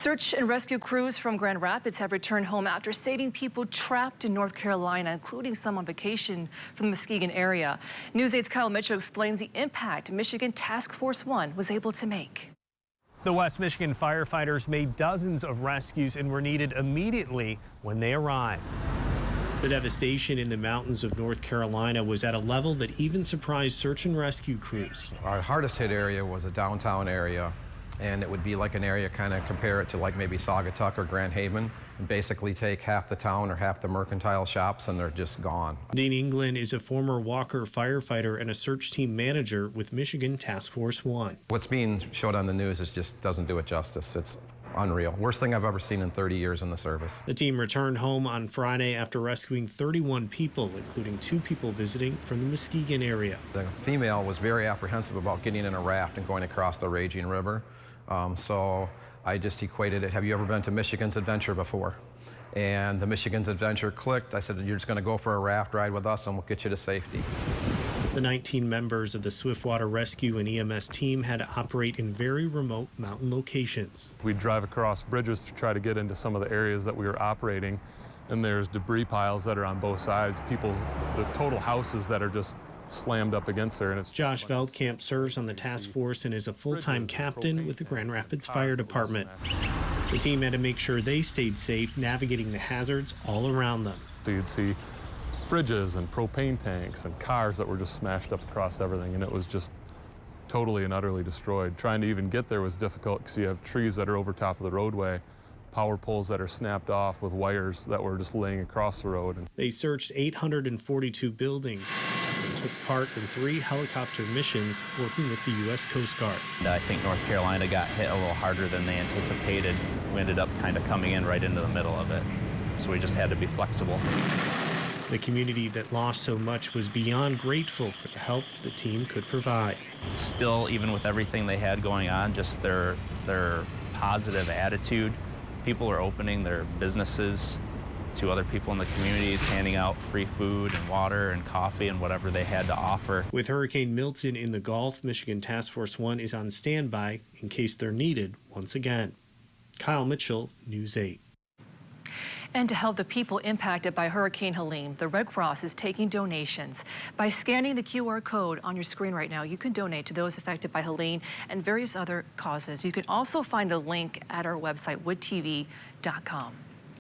Search and rescue crews from Grand Rapids have returned home after saving people trapped in North Carolina, including some on vacation from the Muskegon area. News 8's Kyle Mitchell explains the impact Michigan Task Force 1 was able to make. The West Michigan firefighters made dozens of rescues and were needed immediately when they arrived. The devastation in the mountains of North Carolina was at a level that even surprised search and rescue crews. Our hardest hit area was a downtown area, and it would be like an area, kind of compare it to like maybe Saugatuck or Grand Haven, and basically take half the town or half the mercantile shops and they're just gone. Dean England is a former Walker firefighter and a search team manager with Michigan Task Force 1. What's being showed on the news just doesn't do it justice. It's unreal. Worst thing I've ever seen in 30 years in the service. The team returned home on Friday after rescuing 31 people, including 2 people visiting from the Muskegon area. The female was very apprehensive about getting in a raft and going across the raging river. So I just equated it. Have you ever been to Michigan's Adventure before? And the Michigan's Adventure clicked. I said, you're just going to go for a raft ride with us and we'll get you to safety. The 19 members of the Swiftwater Rescue and EMS team had to operate in very remote mountain locations. We drive across bridges to try to get into some of the areas that we were operating, and there's debris piles that are on both sides, the total houses that are just slammed up against there. And it's Josh Veldkamp serves on the task force and is a full-time captain with the Grand Rapids Fire Department. The team had to make sure they stayed safe, navigating the hazards all around them. So you'd see fridges and propane tanks and cars that were just smashed up across everything, and it was just totally and utterly destroyed. Trying to even get there was difficult because you have trees that are over top of the roadway, power poles that are snapped off with wires that were just laying across the road. They searched 842 buildings and took part in 3 helicopter missions working with the U.S. Coast Guard. I think North Carolina got hit a little harder than they anticipated. We ended up kind of coming in right into the middle of it, so we just had to be flexible. The community that lost so much was beyond grateful for the help the team could provide. Still, even with everything they had going on, just their positive attitude. People are opening their businesses to other people in the communities, handing out free food and water and coffee and whatever they had to offer. With Hurricane Milton in the Gulf, Michigan Task Force 1 is on standby in case they're needed once again. Kyle Mitchell, News 8. And to help the people impacted by Hurricane Helene, the Red Cross is taking donations. By scanning the QR code on your screen right now, you can donate to those affected by Helene and various other causes. You can also find a link at our website, woodtv.com.